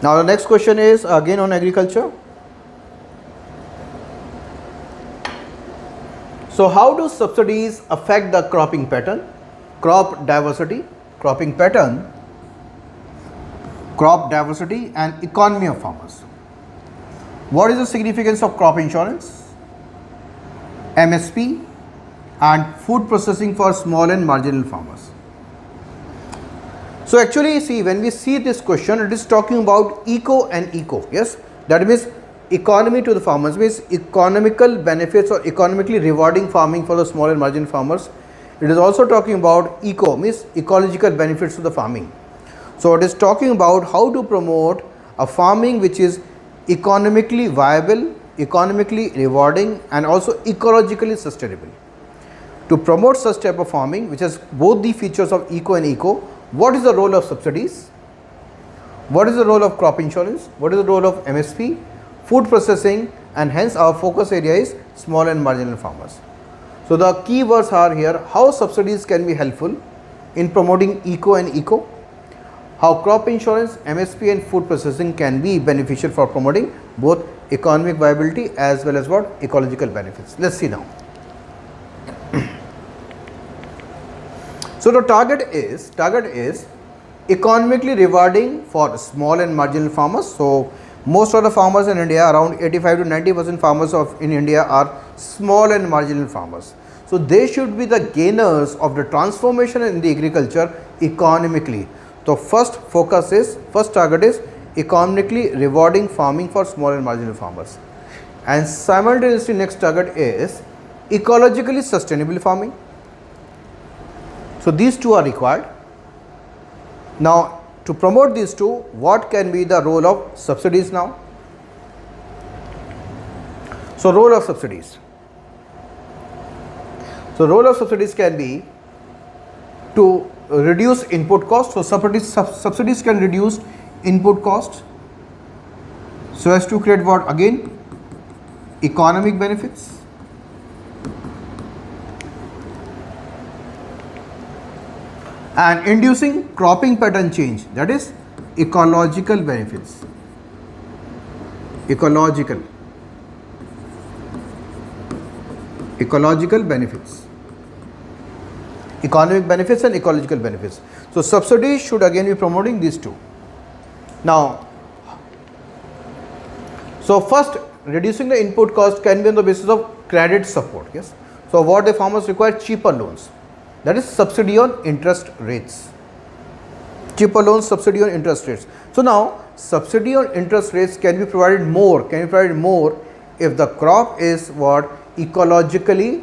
Now the next question is again on agriculture. So how do subsidies affect the cropping pattern, crop diversity, cropping pattern, crop diversity and economy of farmers? What is the significance of crop insurance, MSP and food processing for small and marginal farmers? So actually see, when we see this question, it is talking about eco and eco, yes, that means economy to the farmers, means economical benefits or economically rewarding farming for the small and marginal farmers. It is also talking about eco, means ecological benefits to the farming. So it is talking about how to promote a farming which is economically viable, economically rewarding and also ecologically sustainable. To promote such type of farming which has both the features of eco and eco, what is the role of subsidies? What is the role of crop insurance? What is the role of MSP, food processing, and hence our focus area is small and marginal farmers. So the key words are here: how subsidies can be helpful in promoting eco and eco, how crop insurance, MSP and food processing can be beneficial for promoting both economic viability as well as what ecological benefits. Let's see now. So the target is economically rewarding for small and marginal farmers. So most of the farmers in India, around 85 to 90% farmers in India are small and marginal farmers. So they should be the gainers of the transformation in the agriculture economically. So first target is economically rewarding farming for small and marginal farmers, and simultaneously next target is ecologically sustainable farming. So these two are required. Now to promote these two, what can be the role of subsidies now? So role of subsidies. So role of subsidies can be to reduce input cost. So subsidies can reduce input cost so as to create what? Again, economic benefits. And inducing cropping pattern change, that is ecological benefits. Ecological benefits. Economic benefits and ecological benefits. So subsidies should again be promoting these two. Now, so first, reducing the input cost can be on the basis of credit support. Yes. So what the farmers require? Cheaper loans. That is subsidy on interest rates. Cheaper loans, subsidy on interest rates. So now subsidy on interest rates can be provided more. If the crop is what? Ecologically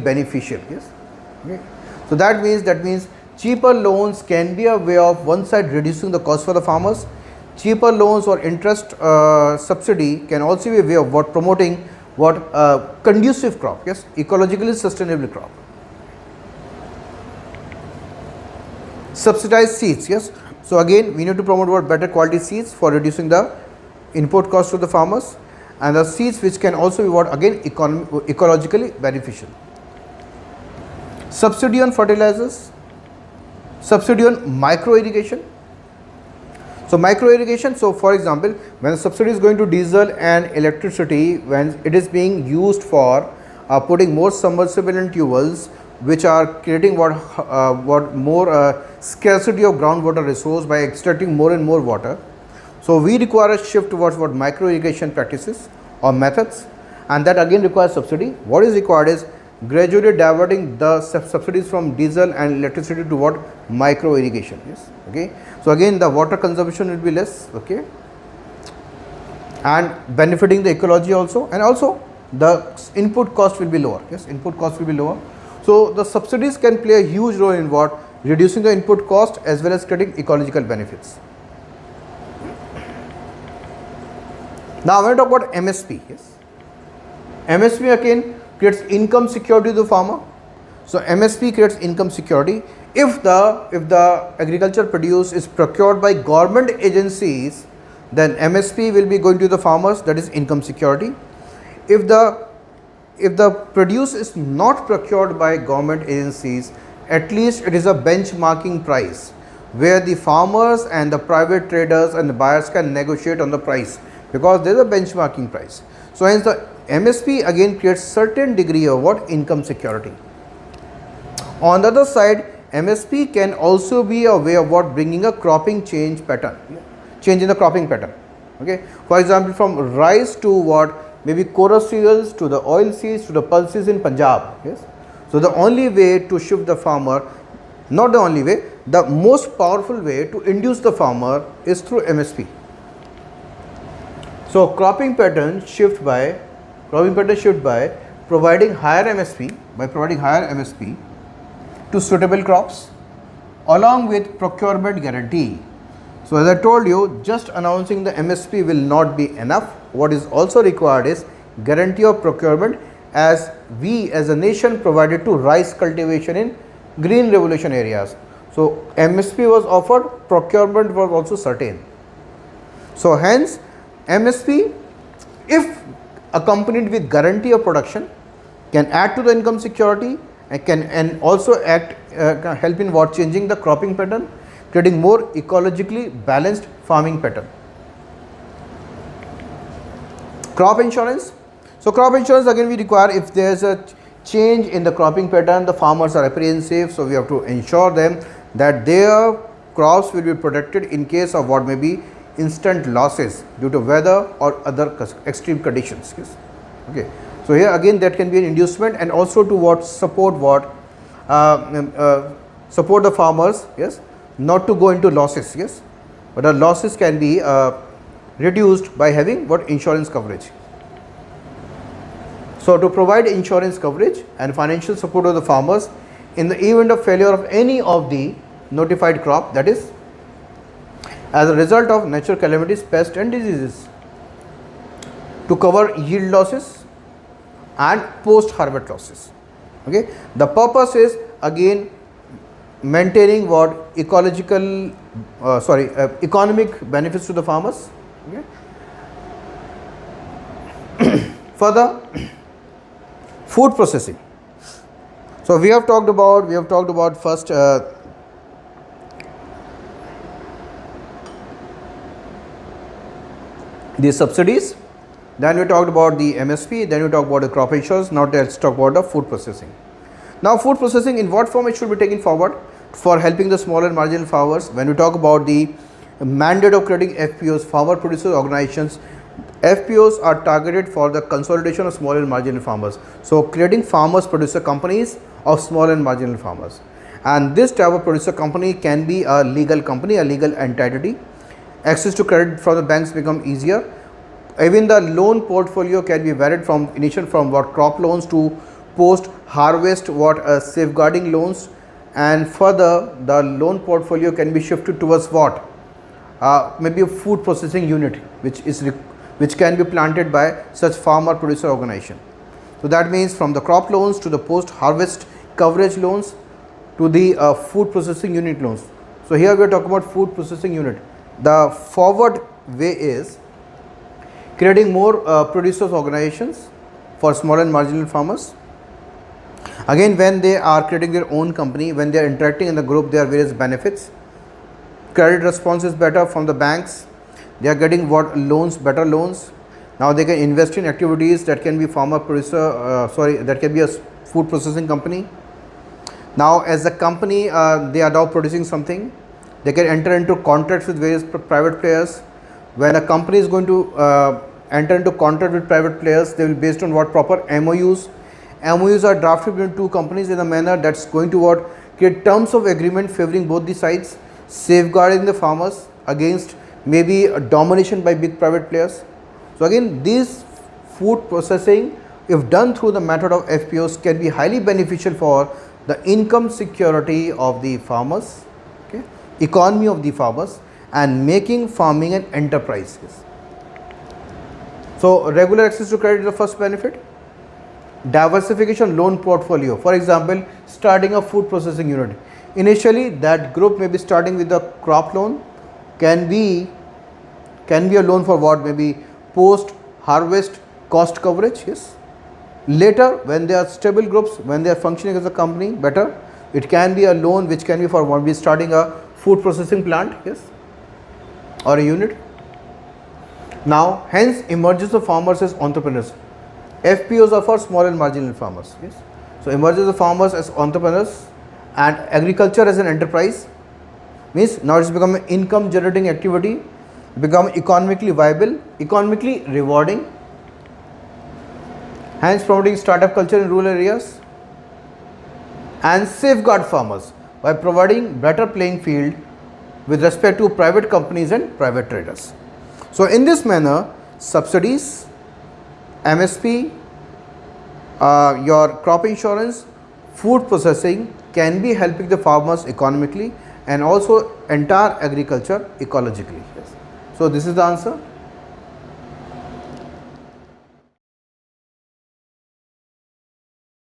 beneficial. Yes. Okay. So that means cheaper loans can be a way of one side reducing the cost for the farmers. Cheaper loans or interest subsidy can also be a way of what? Promoting what? Conducive crop. Yes, ecologically sustainable crop. Subsidized seeds. Yes, so again we need to promote what? Better quality seeds for reducing the input cost to the farmers, and the seeds which can also be what? Again ecologically beneficial. Subsidy on fertilizers, subsidy on micro irrigation. So micro irrigation, so for example, when the subsidy is going to diesel and electricity, when it is being used for putting more submersible and tubes which are creating what more scarcity of groundwater resource by extracting more and more water. So we require a shift towards what? Micro irrigation practices or methods, and that again requires subsidy. What is required is gradually diverting the subsidies from diesel and electricity to what? Micro irrigation. Yes. Okay. So again the water consumption will be less. Okay. And benefiting the ecology also, and also the input cost will be lower. Yes, input cost will be lower. So the subsidies can play a huge role in what? Reducing the input cost as well as creating ecological benefits. Now I want to talk about MSP. Yes. MSP again creates income security to the farmer. So MSP creates income security. If the agriculture produce is procured by government agencies, then MSP will be going to the farmers, that is income security. If the produce is not procured by government agencies, at least it is a benchmarking price. where the farmers and the private traders and the buyers can negotiate on the price, because there is a benchmarking price. So hence the MSP again creates certain degree of what? Income security. On the other side, MSP can also be a way of what? Bringing a cropping change in the cropping pattern. Okay, for example, from rice to what? Maybe chorus cereals to the oil seeds to the pulses in Punjab. Yes. So the only way to shift the farmer, not the only way, the most powerful way to induce the farmer is through MSP. So cropping pattern shift by providing higher MSP to suitable crops along with procurement guarantee. So as I told you, just announcing the MSP will not be enough. What is also required is guarantee of procurement, as we as a nation provided to rice cultivation in green revolution areas. So MSP was offered, procurement was also certain. So hence MSP, if accompanied with guarantee of production, can add to the income security and also help in what? Changing the cropping pattern, creating more ecologically balanced farming pattern. Crop insurance. So crop insurance again we require if there is a change in the cropping pattern, the farmers are apprehensive, so we have to ensure them that their crops will be protected in case of what may be instant losses due to weather or other extreme conditions. Yes. Okay. So here again that can be an inducement, and also to what? Support the farmers. Yes. Not to go into losses. Yes. But the losses can be reduced by having what? Insurance coverage. So to provide insurance coverage and financial support of the farmers in the event of failure of any of the notified crop, that is as a result of natural calamities, pests and diseases, to cover yield losses and post harvest losses. Okay. The purpose is again maintaining what? Economic benefits to the farmers. Okay. Further, food processing. So we have talked about first the subsidies, then we talked about the MSP, then we talked about the crop insurance. Now let's talk about the food processing. Now food processing, in what form it should be taken forward for helping the small and marginal farmers? When we talk about the mandate of creating FPOs, farmer producer organizations, FPOs are targeted for the consolidation of small and marginal farmers. So creating farmers producer companies of small and marginal farmers, and this type of producer company can be a legal company, a legal entity. Access to credit from the banks become easier. Even the loan portfolio can be varied from what? Crop loans to post harvest safeguarding loans, and further the loan portfolio can be shifted towards what? Maybe a food processing unit which can be planted by such farmer producer organization. So that means from the crop loans to the post harvest coverage loans to the food processing unit loans. So here we are talking about food processing unit. The forward way is creating more producers organizations for small and marginal farmers. Again, when they are creating their own company, when they are interacting in the group, there are various benefits. Credit response is better from the banks. They are getting what? Loans, better loans. Now they can invest in activities that can be that can be a food processing company. Now as a company, they are now producing something. They can enter into contracts with various private players. When a company is going to enter into contract with private players, they will be based on what? Proper MOUs. MOUs are drafted between two companies in a manner that's going to what? Create terms of agreement favoring both the sides, safeguarding the farmers against maybe a domination by big private players. So again, these food processing, if done through the method of FPOs, can be highly beneficial for the income security of the farmers, okay, economy of the farmers, and making farming an enterprise. So regular access to credit is the first benefit. Diversification loan portfolio. For example, starting a food processing unit. Initially, that group may be starting with a crop loan, can be a loan for what? Maybe post harvest cost coverage. Yes. Later, when they are stable groups, when they are functioning as a company better, it can be a loan which can be for what? Be starting a food processing plant, yes, or a unit. Now, hence emerges of farmers as entrepreneurs. FPOs are for small and marginal farmers, yes. So, emerges of farmers as entrepreneurs, and agriculture as an enterprise means now it's become an income generating activity, become economically viable, economically rewarding, hence promoting startup culture in rural areas, and safeguard farmers by providing better playing field with respect to private companies and private traders. So, in this manner, subsidies, MSP, your crop insurance, food processing can be helping the farmers economically and also entire agriculture ecologically. Yes. So, this is the answer.